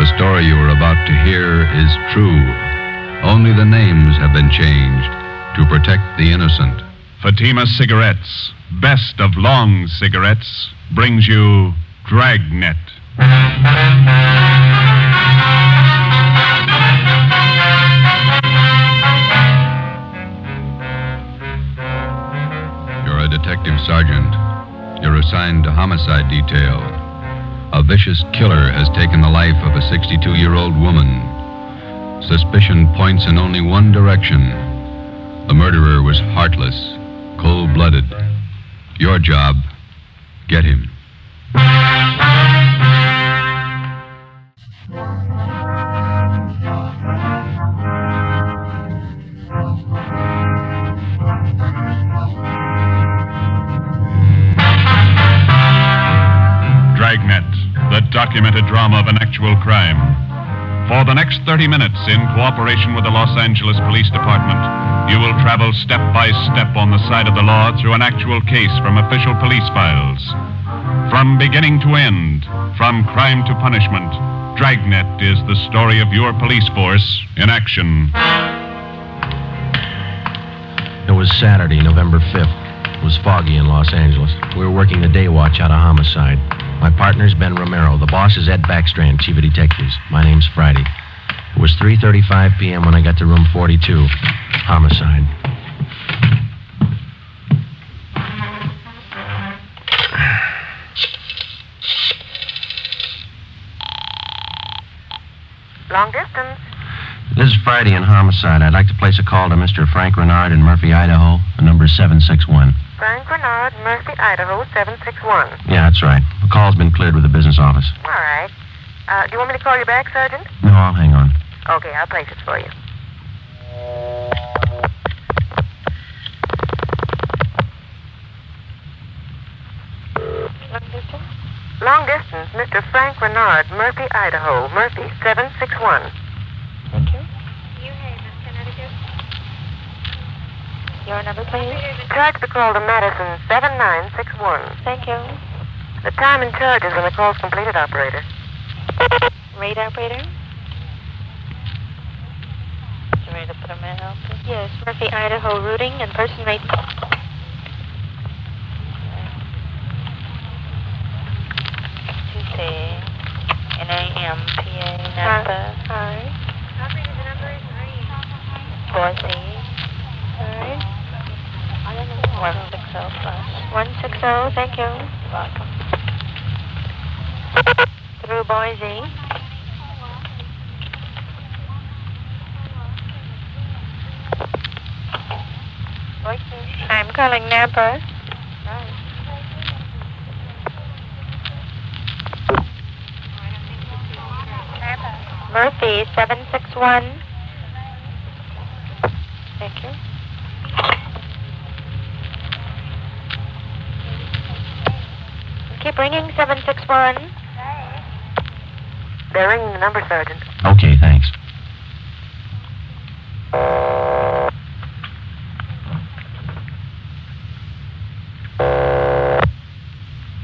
The story you are about to hear is true. Only the names have been changed to protect the innocent. Fatima Cigarettes, best of long cigarettes, brings you Dragnet. You're a detective sergeant. You're assigned to homicide detail. A vicious killer has taken the life of a 62-year-old woman. Suspicion points in only one direction. The murderer was heartless, cold-blooded. Your job, get him. Dragnet, the documented drama of an actual crime. For the next 30 minutes, in cooperation with the Los Angeles Police Department, you will travel step by step on the side of the law through an actual case from official police files. From beginning to end, from crime to punishment, Dragnet is the story of your police force in action. It was Saturday, November 5th. It was foggy in Los Angeles. We were working the day watch out of homicide. My partner's Ben Romero. The boss is Ed Backstrand, chief of detectives. My name's Friday. It was 3:35 p.m. when I got to room 42. Homicide. Long distance. This is Friday in homicide. I'd like to place a call to Mr. Frank Reynard in Murphy, Idaho. The number is 761. Frank Reynard, Murphy, Idaho, 761. Yeah, that's right. The call's been cleared with the business office. All right. Do you want me to call you back, Sergeant? No, I'll hang on. Okay, I'll place it for you. Long distance? Long distance, Mr. Frank Reynard, Murphy, Idaho. Murphy, 761. Thank you. New Haven, Connecticut. Your number, please. Charge the call to Madison, 7961. Thank you. The time and charge is when the call's completed, operator. Rate operator. You ready to put a man out? Yes, Murphy, Idaho, routing and person rate. Tuesday, NAM, PA, Napa. Hi. Operator, the number is 4C. All right. 160 plus. 160, thank you. Welcome. Through Boise. I'm calling Napa. Murphy, 761. Thank you. Keep ringing, 761. They're ringing the number, Sergeant. Okay, thanks.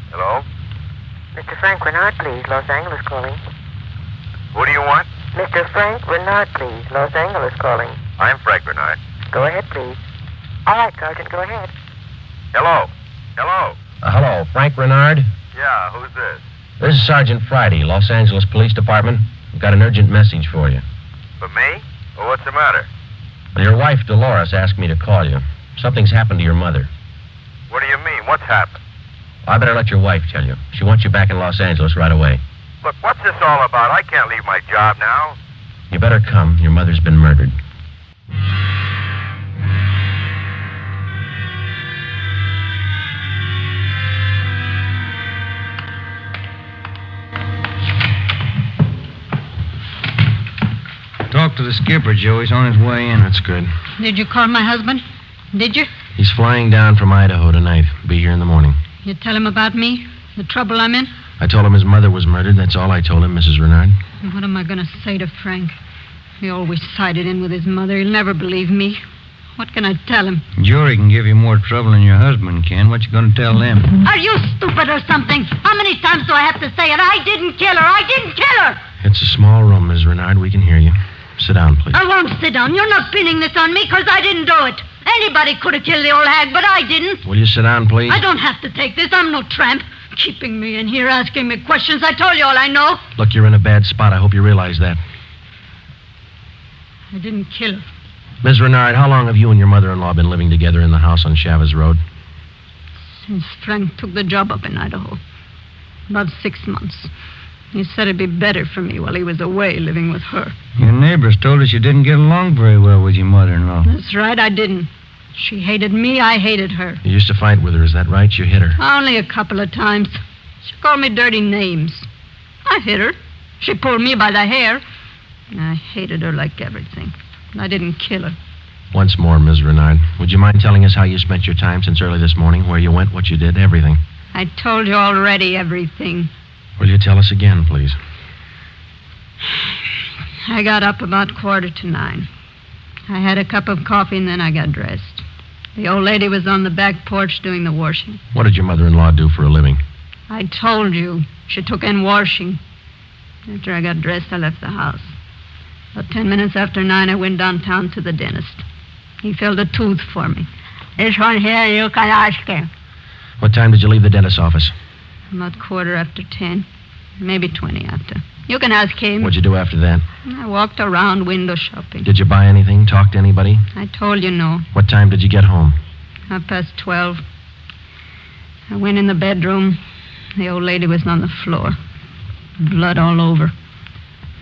Hello? Mr. Frank Reynard, please. Los Angeles calling. Who do you want? Mr. Frank Reynard, please. Los Angeles calling. I'm Frank Reynard. Go ahead, please. All right, Sergeant, go ahead. Hello? Hello? Hello, Frank Reynard. Yeah, who's this? This is Sergeant Friday, Los Angeles Police Department. We've got an urgent message for you. For me? Well, what's the matter? Your wife, Dolores, asked me to call you. Something's happened to your mother. What do you mean? What's happened? I better let your wife tell you. She wants you back in Los Angeles right away. Look, what's this all about? I can't leave my job now. You better come. Your mother's been murdered. Talk to the skipper, Joe. He's on his way in. That's good. Did you call my husband? Did you? He's flying down from Idaho tonight. Be here in the morning. You tell him about me? The trouble I'm in? I told him his mother was murdered. That's all I told him, Mrs. Reynard. And what am I going to say to Frank? He always sided in with his mother. He'll never believe me. What can I tell him? Jury can give you more trouble than your husband can. What you going to tell them? Are you stupid or something? How many times do I have to say it? I didn't kill her. I didn't kill her. It's a small room, Ms. Reynard. We can hear you. Sit down, please. I won't sit down. You're not pinning this on me because I didn't do it. Anybody could have killed the old hag, but I didn't. Will you sit down, please? I don't have to take this. I'm no tramp. Keeping me in here, asking me questions. I told you all I know. Look, you're in a bad spot. I hope you realize that. I didn't kill her. Ms. Reynard, how long have you and your mother-in-law been living together in the house on Chavez Road? Since Frank took the job up in Idaho. About 6 months. He said it'd be better for me while he was away living with her. Your neighbors told us you didn't get along very well with your mother-in-law. That's right, I didn't. She hated me, I hated her. You used to fight with her, is that right? You hit her. Only a couple of times. She called me dirty names. I hit her. She pulled me by the hair. I hated her like everything. I didn't kill her. Once more, Ms. Reynard, would you mind telling us how you spent your time since early this morning, where you went, what you did, everything? I told you already everything. Will you tell us again, please? I got up about 9:15. I had a cup of coffee and then I got dressed. The old lady was on the back porch doing the washing. What did your mother-in-law do for a living? I told you. She took in washing. After I got dressed, I left the house. About 10 minutes after 9, I went downtown to the dentist. He filled a tooth for me. This one here, you can ask him. What time did you leave the dentist's office? About 10:15. Maybe 20 after. You can ask him. What'd you do after that? I walked around window shopping. Did you buy anything? Talk to anybody? I told you no. What time did you get home? 12:30. I went in the bedroom. The old lady was on the floor. Blood all over.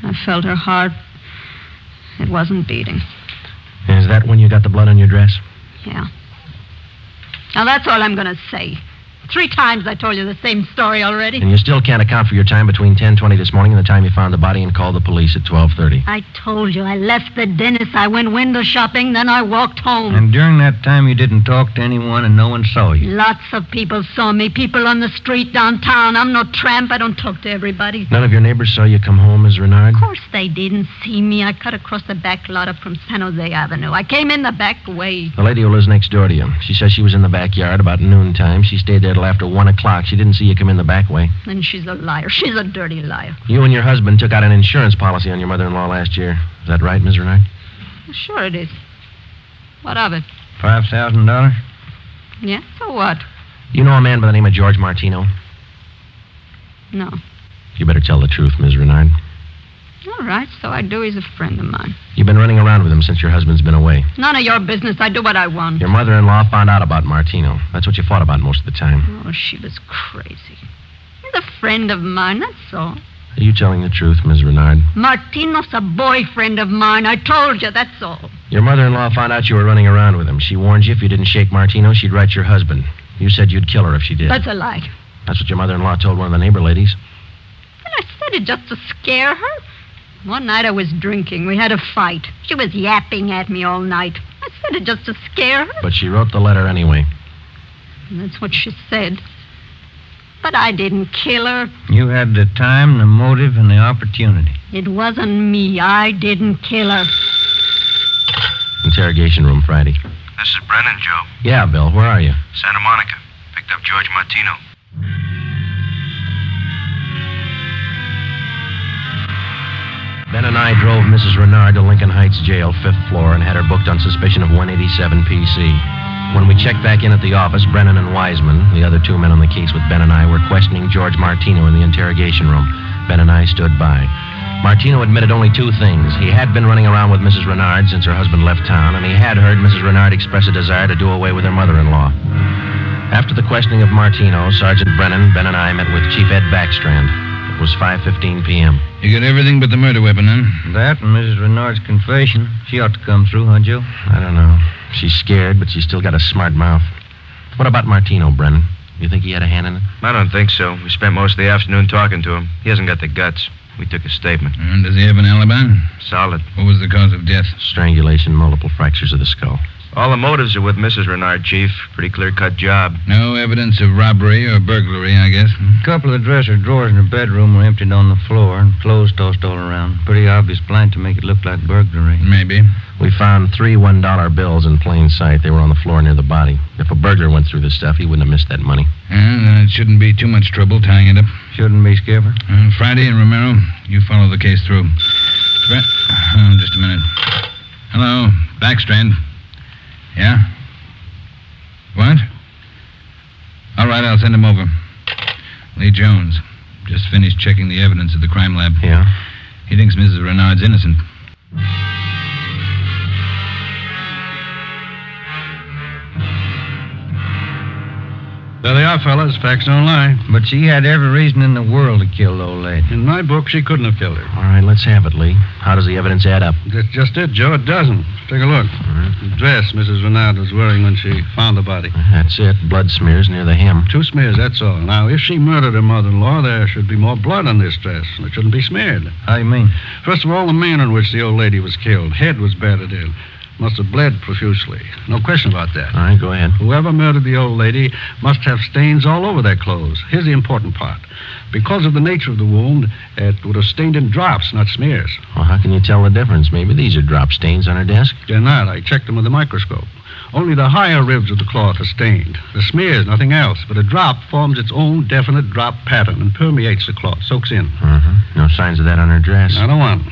I felt her heart. It wasn't beating. Is that when you got the blood on your dress? Yeah. Now that's all I'm going to say. 3 times I told you the same story already. And you still can't account for your time between 10:20 this morning and the time you found the body and called the police at 12:30. I told you. I left the dentist. I went window shopping. Then I walked home. And during that time, you didn't talk to anyone and no one saw you? Lots of people saw me. People on the street downtown. I'm no tramp. I don't talk to everybody. None of your neighbors saw you come home, Ms. Reynard? Of course they didn't see me. I cut across the back lot up from San Jose Avenue. I came in the back way. The lady who lives next door to you. She says she was in the backyard about noontime. She stayed there till after 1 o'clock. She didn't see you come in the back way. Then she's a liar. She's a dirty liar. You and your husband took out an insurance policy on your mother-in-law last year. Is that right, Ms. Reynard? Sure it is. What of it? $5,000? Yeah, so what? You know a man by the name of George Martino? No. You better tell the truth, Ms. Reynard. All right, so I do. He's a friend of mine. You've been running around with him since your husband's been away. None of your business. I do what I want. Your mother-in-law found out about Martino. That's what you fought about most of the time. Oh, she was crazy. He's a friend of mine, that's all. Are you telling the truth, Ms. Reynard? Martino's a boyfriend of mine. I told you, that's all. Your mother-in-law found out you were running around with him. She warned you if you didn't shake Martino, she'd write your husband. You said you'd kill her if she did. That's a lie. That's what your mother-in-law told one of the neighbor ladies. And I said it just to scare her. One night I was drinking. We had a fight. She was yapping at me all night. I said it just to scare her. But she wrote the letter anyway. And that's what she said. But I didn't kill her. You had the time, the motive, and the opportunity. It wasn't me. I didn't kill her. Interrogation room, Friday. This is Brennan, Joe. Yeah, Bill, where are you? Santa Monica. Picked up George Martino. Ben and I drove Mrs. Reynard to Lincoln Heights Jail, 5th floor, and had her booked on suspicion of 187 PC. When we checked back in at the office, Brennan and Wiseman, the other 2 men on the case with Ben and I, were questioning George Martino in the interrogation room. Ben and I stood by. Martino admitted only 2 things. He had been running around with Mrs. Reynard since her husband left town, and he had heard Mrs. Reynard express a desire to do away with her mother-in-law. After the questioning of Martino, Sergeant Brennan, Ben and I met with Chief Ed Backstrand. It was 5:15 p.m. You got everything but the murder weapon, huh? That and Mrs. Renard's confession. She ought to come through, huh, Joe? I don't know. She's scared, but she's still got a smart mouth. What about Martino, Brennan? You think he had a hand in it? I don't think so. We spent most of the afternoon talking to him. He hasn't got the guts. We took a statement. And does he have an alibi? Solid. What was the cause of death? Strangulation, multiple fractures of the skull. All the motives are with Mrs. Reynard, Chief. Pretty clear-cut job. No evidence of robbery or burglary, I guess. A couple of the dresser drawers in her bedroom were emptied on the floor and clothes tossed all around. Pretty obvious plan to make it look like burglary. Maybe. We found 3 $1 bills in plain sight. They were on the floor near the body. If a burglar went through the stuff, he wouldn't have missed that money. Then it shouldn't be too much trouble tying it up. Shouldn't be, Skipper. Friday and Romero, you follow the case through. Just a minute. Hello, Backstrand. Yeah? What? All right, I'll send him over. Lee Jones. Just finished checking the evidence at the crime lab. Yeah? He thinks Mrs. Reynard's innocent. There they are, fellas. Facts don't lie. But she had every reason in the world to kill the old lady. In my book, she couldn't have killed her. All right, let's have it, Lee. How does the evidence add up? That's just it, Joe. It doesn't. Take a look. The dress Mrs. Reynard was wearing when she found the body. That's it. Blood smears near the hem. 2 smears, that's all. Now, if she murdered her mother-in-law, there should be more blood on this dress. It shouldn't be smeared. How you mean? First of all, the manner in which the old lady was killed. Head was battered in. Must have bled profusely. No question about that. All right, go ahead. Whoever murdered the old lady must have stains all over their clothes. Here's the important part. Because of the nature of the wound, it would have stained in drops, not smears. Well, how can you tell the difference? Maybe these are drop stains on her desk. They're not. I checked them with a microscope. Only the higher ribs of the cloth are stained. The smears, nothing else. But a drop forms its own definite drop pattern and permeates the cloth, soaks in. No signs of that on her dress. Not a one.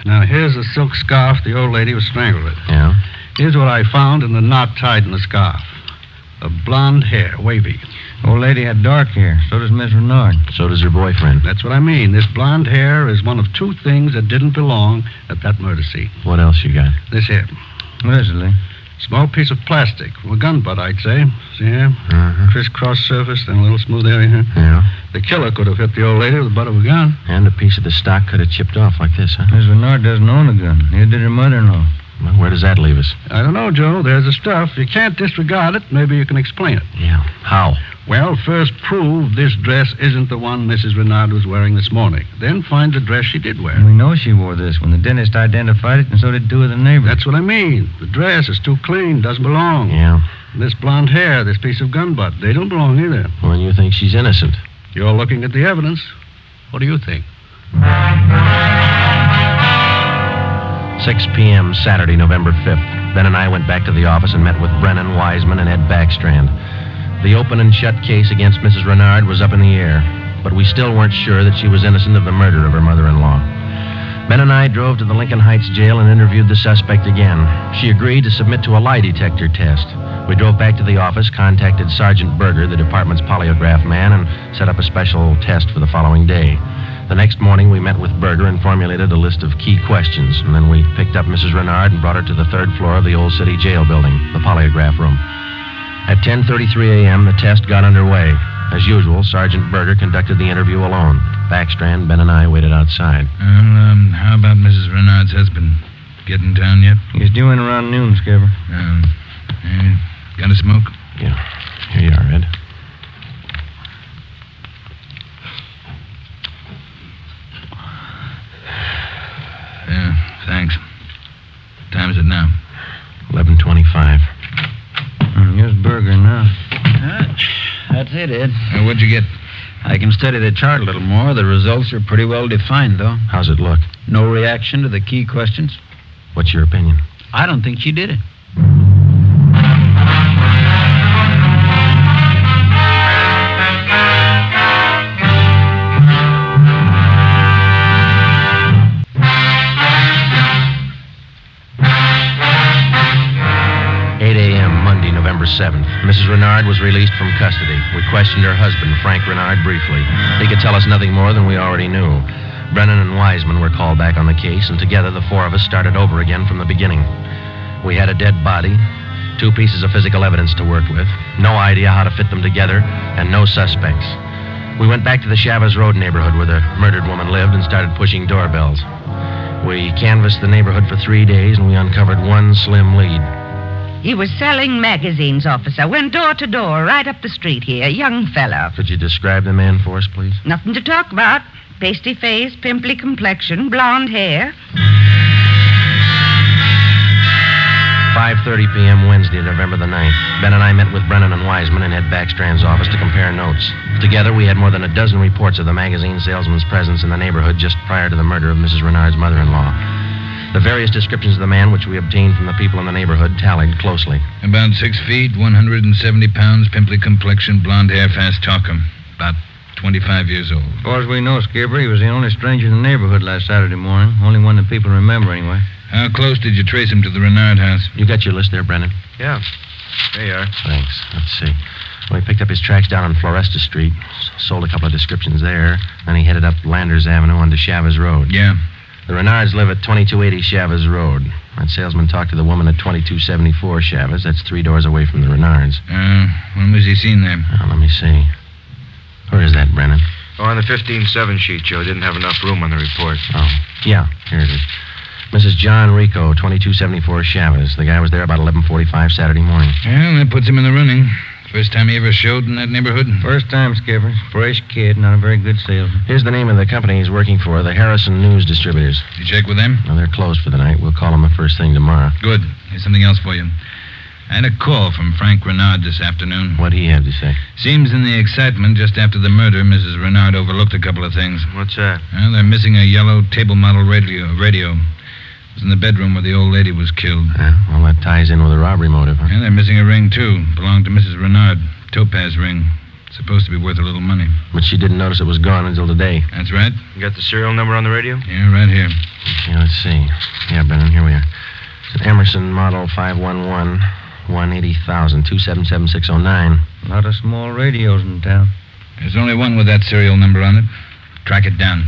Now, here's the silk scarf the old lady was strangled with. Yeah? Here's what I found in the knot tied in the scarf. A blonde hair, wavy. Old lady had dark hair. So does Miss Reynard. So does her boyfriend. That's what I mean. This blonde hair is one of 2 things that didn't belong at that murder scene. What else you got? This here. What is it, Lee? Small piece of plastic. From a gun butt, I'd say. See here? Crisscross surface, then a little smooth area here. Yeah? The killer could have hit the old lady with the butt of a gun. And a piece of the stock could have chipped off like this, huh? Miss Reynard doesn't own a gun. Neither did her mother-in-law. Well, where does that leave us? I don't know, Joe. There's the stuff. You can't disregard it. Maybe you can explain it. Yeah. How? Well, first prove this dress isn't the one Mrs. Reynard was wearing this morning. Then find the dress she did wear. We know she wore this when the dentist identified it, and so did 2 of the neighbors. That's what I mean. The dress is too clean, doesn't belong. Yeah. This blonde hair, this piece of gun butt, they don't belong either. Well, and you think she's innocent? You're looking at the evidence. What do you think? 6 p.m., Saturday, November 5th. Ben and I went back to the office and met with Brennan, Wiseman, and Ed Backstrand. The open and shut case against Mrs. Reynard was up in the air, but we still weren't sure that she was innocent of the murder of her mother-in-law. Ben and I drove to the Lincoln Heights jail and interviewed the suspect again. She agreed to submit to a lie detector test. We drove back to the office, contacted Sergeant Berger, the department's polygraph man, and set up a special test for the following day. The next morning, we met with Berger and formulated a list of key questions, and then we picked up Mrs. Reynard and brought her to the 3rd floor of the Old City Jail building, the polygraph room. At 10:33 a.m., the test got underway. As usual, Sergeant Berger conducted the interview alone. Backstrand, Ben, and I waited outside. How about Mrs. Reynard's husband? Get in town yet? He's due in around noon, Skipper. Got a smoke? Yeah. Here you are, Ed. Yeah, thanks. What time is it now? 11:25. Here's Berger now. That's it, Ed. What'd you get? I can study the chart a little more. The results are pretty well defined, though. How's it look? No reaction to the key questions. What's your opinion? I don't think she did it. November 7th. Mrs. Reynard was released from custody. We questioned her husband, Frank Reynard, briefly. He could tell us nothing more than we already knew. Brennan and Wiseman were called back on the case, and together the 4 of us started over again from the beginning. We had a dead body, 2 pieces of physical evidence to work with, no idea how to fit them together, and no suspects. We went back to the Chavez Road neighborhood where the murdered woman lived and started pushing doorbells. We canvassed the neighborhood for 3 days, and we uncovered one slim lead. He was selling magazines, officer. Went door to door, right up the street here. Young fellow. Could you describe the man for us, please? Nothing to talk about. Pasty face, pimply complexion, blonde hair. 5:30 p.m. Wednesday, November the 9th. Ben and I met with Brennan and Wiseman in Ed Backstrand's office to compare notes. Together, we had more than a dozen reports of the magazine salesman's presence in the neighborhood just prior to the murder of Mrs. Reynard's mother-in-law. The various descriptions of the man which we obtained from the people in the neighborhood tallied closely. About 6 feet, 170 pounds, pimply complexion, blonde hair, fast talker. About 25 years old. As far as we know, Skipper, he was the only stranger in the neighborhood last Saturday morning. Only one that people remember, anyway. How close did you trace him to the Reynard house? You got your list there, Brennan? Yeah. There you are. Thanks. Let's see. Well, he picked up his tracks down on Floresta Street, sold a couple of descriptions there, then he headed up Landers Avenue onto Chavez Road. Yeah. The Reynards live at 2280 Chavez Road. That salesman talked to the woman at 2274 Chavez. That's 3 doors away from the Reynards. When was he seen there? Let me see. Where is that, Brennan? Oh, on the 15-7 sheet, Joe. Didn't have enough room on the report. Oh, yeah, here it is. Mrs. John Rico, 2274 Chavez. The guy was there about 11:45 Saturday morning. Well, that puts him in the running. First time he ever showed in that neighborhood? First time, Skipper. Fresh kid, not a very good salesman. Here's the name of the company he's working for, the Harrison News Distributors. You check with them? Well, they're closed for the night. We'll call them the first thing tomorrow. Good. Here's something else for you. I had a call from Frank Reynard this afternoon. What'd he have to say? Seems in the excitement just after the murder, Mrs. Reynard overlooked a couple of things. What's that? Well, they're missing a yellow table model radio. It was in the bedroom where the old lady was killed. Well, that ties in with a robbery motive, huh? And they're missing a ring, too. Belonged to Mrs. Reynard. Topaz ring. Supposed to be worth a little money. But she didn't notice it was gone until today. That's right. You got the serial number on the radio? Yeah, right here. Okay, let's see. Yeah, Brennan, here we are. It's an Emerson model 511, 180,000, 277609. A lot of small radios in town. There's only one with that serial number on it. Track it down.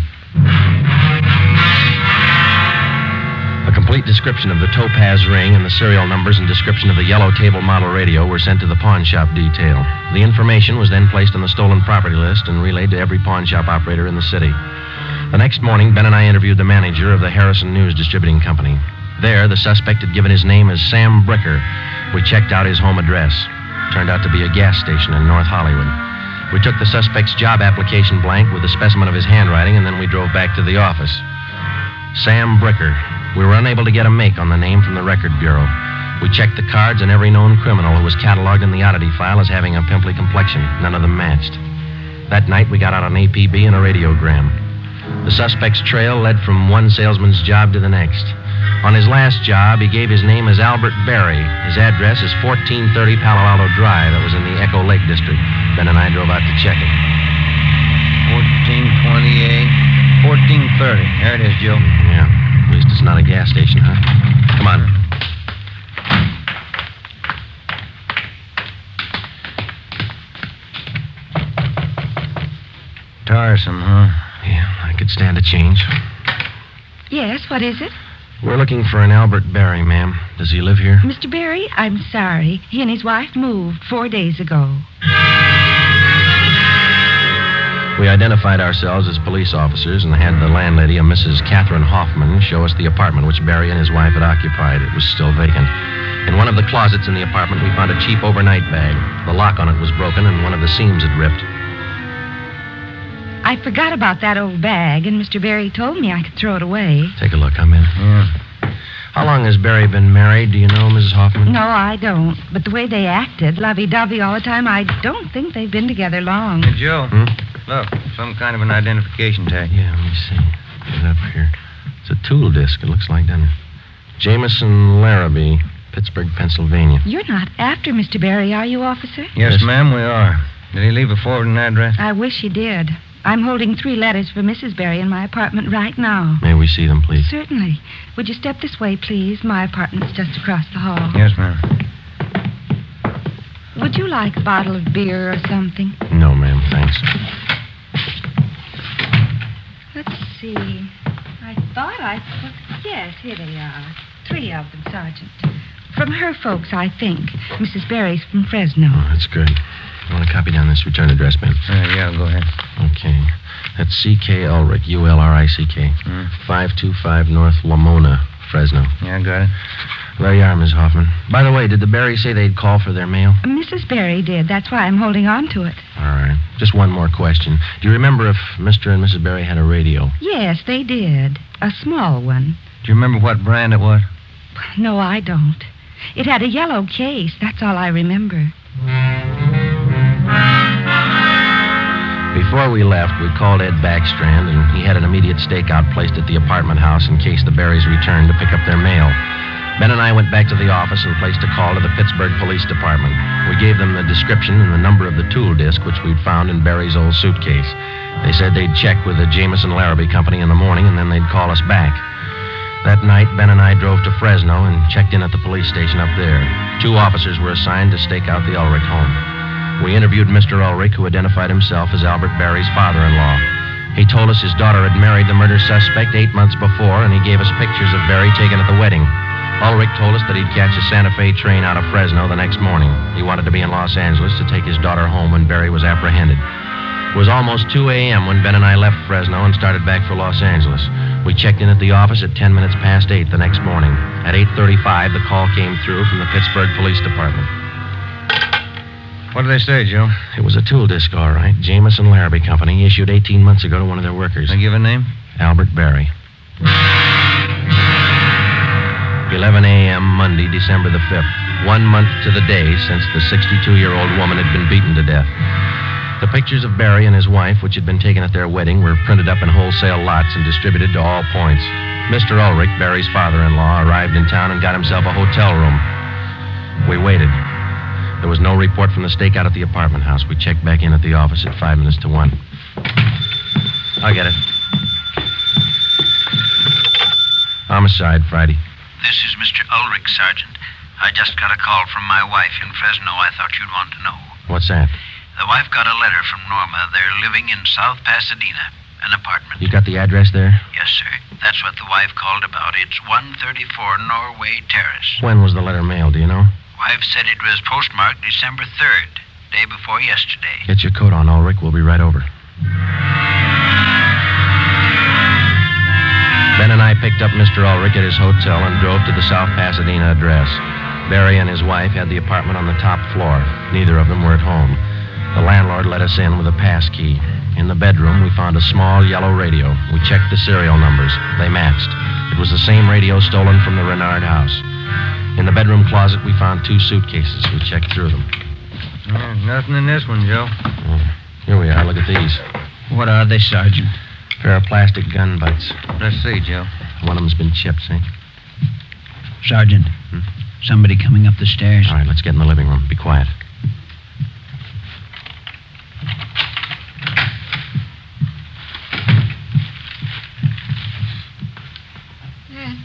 A complete description of the Topaz ring and the serial numbers and description of the yellow table model radio were sent to the pawn shop detail. The information was then placed on the stolen property list and relayed to every pawn shop operator in the city. The next morning, Ben and I interviewed the manager of the Harrison News Distributing Company. There, the suspect had given his name as Sam Bricker. We checked out his home address. Turned out to be a gas station in North Hollywood. We took the suspect's job application blank with a specimen of his handwriting, and then we drove back to the office. Sam Bricker. We were unable to get a make on the name from the Record Bureau. We checked the cards on every known criminal who was cataloged in the oddity file as having a pimply complexion. None of them matched. That night, we got out an APB and a radiogram. The suspect's trail led from one salesman's job to the next. On his last job, he gave his name as Albert Berry. His address is 1430 Palo Alto Drive. That was in the Echo Lake District. Ben and I drove out to check it. 1428, 1430. There it is, Joe. Yeah. At least it's not a gas station, huh? Come on. Tiresome, huh? Yeah, I could stand a change. Yes, what is it? We're looking for an Albert Berry, ma'am. Does he live here? Mr. Berry, I'm sorry. He and his wife moved 4 days ago. We identified ourselves as police officers and had the landlady, a Mrs. Catherine Hoffman, show us the apartment which Berry and his wife had occupied. It was still vacant. In one of the closets in the apartment, we found a cheap overnight bag. The lock on it was broken and one of the seams had ripped. I forgot about that old bag, and Mr. Berry told me I could throw it away. Take a look. I'm in. Yeah. How long has Berry been married? Do you know, Mrs. Hoffman? No, I don't. But the way they acted, lovey-dovey all the time, I don't think they've been together long. Hey, Joe. Look, some kind of an identification tag. Yeah, let me see. Get it up here. It's a tool disc, it looks like, doesn't it? Jameson Larrabee, Pittsburgh, Pennsylvania. You're not after Mr. Berry, are you, officer? Yes, ma'am, we are. Did he leave a forwarding address? I wish he did. I'm holding 3 letters for Mrs. Berry in my apartment right now. May we see them, please? Certainly. Would you step this way, please? My apartment's just across the hall. Yes, ma'am. Would you like a bottle of beer or something? No, ma'am, thanks. Let's see. I thought I put... Yes, here they are. 3 of them, Sergeant. From her folks, I think. Mrs. Berry's from Fresno. Oh, that's good. You want to copy down this return address, Ben? Yeah, go ahead. Okay. That's C.K. Ulrich, U-L-R-I-C-K. 525 North Lamona, Fresno. Yeah, got it. There you are, Miss Hoffman. By the way, did the Berrys say they'd call for their mail? Mrs. Berry did. That's why I'm holding on to it. All right. Just one more question. Do you remember if Mr. and Mrs. Berry had a radio? Yes, they did. A small one. Do you remember what brand it was? No, I don't. It had a yellow case. That's all I remember. Before we left, we called Ed Backstrand, and he had an immediate stakeout placed at the apartment house in case the Berrys returned to pick up their mail. Ben and I went back to the office and placed a call to the Pittsburgh Police Department. We gave them the description and the number of the tool disc which we'd found in Berry's old suitcase. They said they'd check with the Jameson Larrabee Company in the morning, and then they'd call us back. That night, Ben and I drove to Fresno and checked in at the police station up there. 2 officers were assigned to stake out the Ulrich home. We interviewed Mr. Ulrich, who identified himself as Albert Berry's father-in-law. He told us his daughter had married the murder suspect 8 months before, and he gave us pictures of Berry taken at the wedding. Ulrich told us that he'd catch a Santa Fe train out of Fresno the next morning. He wanted to be in Los Angeles to take his daughter home when Berry was apprehended. It was almost 2 a.m. when Ben and I left Fresno and started back for Los Angeles. We checked in at the office at 10 minutes past 8 the next morning. At 8:35, the call came through from the Pittsburgh Police Department. What did they say, Joe? It was a tool disc, all right. Jameson Larrabee Company, issued 18 months ago to one of their workers. They give a name? Albert Berry. 11 a.m. Monday, December the 5th. 1 month to the day since the 62-year-old woman had been beaten to death. The pictures of Berry and his wife, which had been taken at their wedding, were printed up in wholesale lots and distributed to all points. Mr. Ulrich, Berry's father-in-law, arrived in town and got himself a hotel room. We waited. There was no report from the stakeout at the apartment house. We checked back in at the office at 5 minutes to 1. I'll get it. Homicide, Friday. This is Mr. Ulrich, Sergeant. I just got a call from my wife in Fresno. I thought you'd want to know. What's that? The wife got a letter from Norma. They're living in South Pasadena, an apartment. You got the address there? Yes, sir. That's what the wife called about. It's 134 Norway Terrace. When was the letter mailed, do you know? Wife said it was postmarked December 3rd, day before yesterday. Get your coat on, Ulrich. We'll be right over. Ben and I picked up Mr. Ulrich at his hotel and drove to the South Pasadena address. Berry and his wife had the apartment on the top floor. Neither of them were at home. The landlord let us in with a pass key. In the bedroom, we found a small yellow radio. We checked the serial numbers. They matched. It was the same radio stolen from the Reynard house. In the bedroom closet, we found 2 suitcases. We checked through them. Nothing in this one, Joe. Here we are. Look at these. What are they, Sergeant? A pair of plastic gun butts. Let's see, Joe. One of them's been chipped, see? Sergeant, somebody coming up the stairs. All right, let's get in the living room. Be quiet. Dad,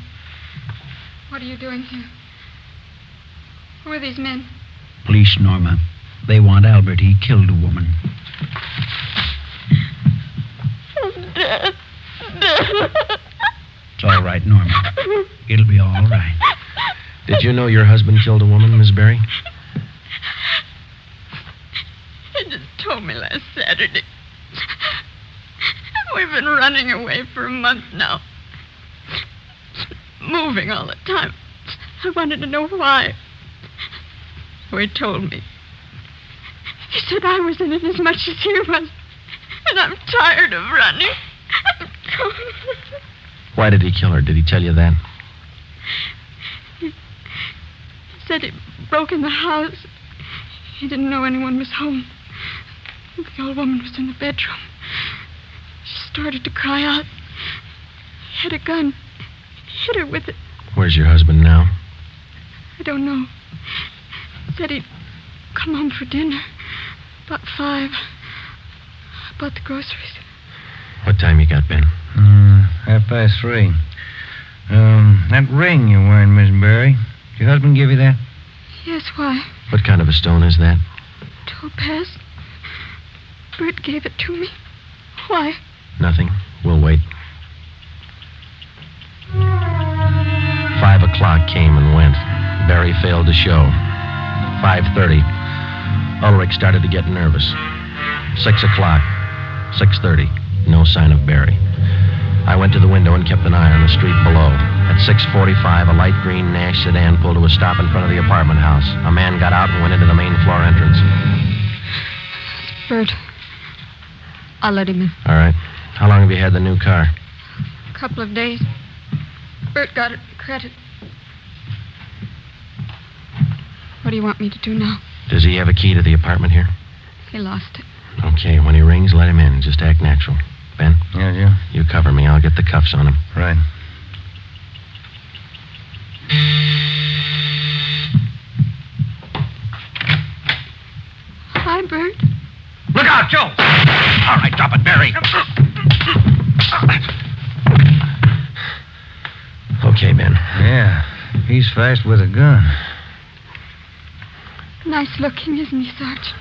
what are you doing here? Who are these men? Police, Norma. They want Albert. He killed a woman. Dad. It's all right, Norma. It'll be all right. Did you know your husband killed a woman, Miss Berry? He just told me last Saturday. We've been running away for a month now. Moving all the time. I wanted to know why. So he told me. He said I was in it as much as he was. And I'm tired of running. Why did he kill her? Did he tell you that? He said he broke in the house. He didn't know anyone was home. The old woman was in the bedroom. She started to cry out. He had a gun. He hit her with it. Where's your husband now? I don't know. He said he'd come home for dinner. About 5. I bought the groceries. What time you got, Ben? 3:30. That ring you're wearing, Miss Berry, did your husband give you that? Yes, why? What kind of a stone is that? Topaz. Bert gave it to me. Why? Nothing. We'll wait. 5 o'clock came and went. Berry failed to show. 5:30. Ulrich started to get nervous. 6 o'clock. 6:30. No sign of Berry. I went to the window and kept an eye on the street below. At 6:45, a light green Nash sedan pulled to a stop in front of the apartment house. A man got out and went into the main floor entrance. Bert. I'll let him in. All right. How long have you had the new car? A couple of days. Bert got it for credit. What do you want me to do now? Does he have a key to the apartment here? He lost it. Okay, when he rings, let him in. Just act natural. Ben? Yeah. You cover me. I'll get the cuffs on him. Right. Hi, Bert. Look out, Joe! All right, drop it, Barry. Okay, Ben. Yeah, he's fast with a gun. Nice looking, isn't he, Sergeant?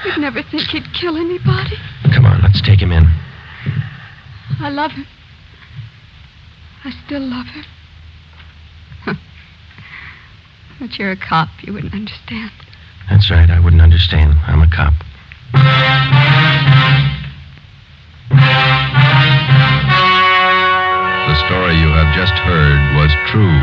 You'd never think he'd kill anybody. Come on, let's take him in. I love him. I still love him. But you're a cop. You wouldn't understand. That's right. I wouldn't understand. I'm a cop. The story you have just heard was true.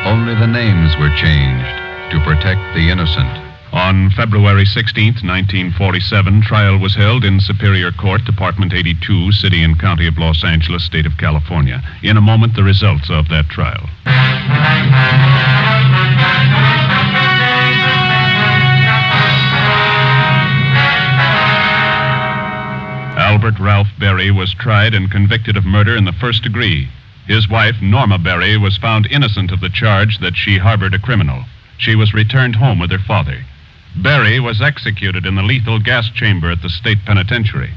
Only the names were changed to protect the innocent. On February 16th, 1947, trial was held in Superior Court, Department 82, City and County of Los Angeles, State of California. In a moment, the results of that trial. Albert Ralph Berry was tried and convicted of murder in the first degree. His wife, Norma Berry, was found innocent of the charge that she harbored a criminal. She was returned home with her father. Berry was executed in the lethal gas chamber at the state penitentiary.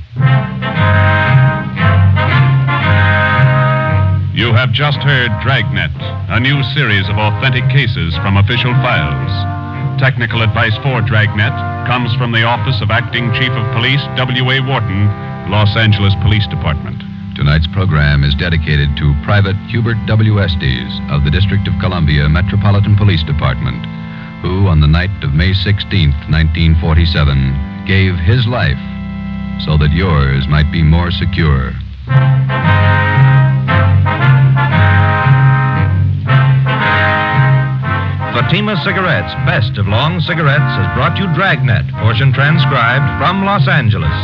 You have just heard Dragnet, a new series of authentic cases from official files. Technical advice for Dragnet comes from the Office of Acting Chief of Police W.A. Wharton, Los Angeles Police Department. Tonight's program is dedicated to Private Hubert W. Estes of the District of Columbia Metropolitan Police Department, who on the night of May 16th, 1947, gave his life so that yours might be more secure. Fatima Cigarettes, best of long cigarettes, has brought you Dragnet, portion transcribed from Los Angeles.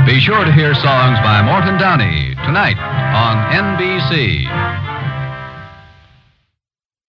Be sure to hear songs by Morton Downey tonight on NBC.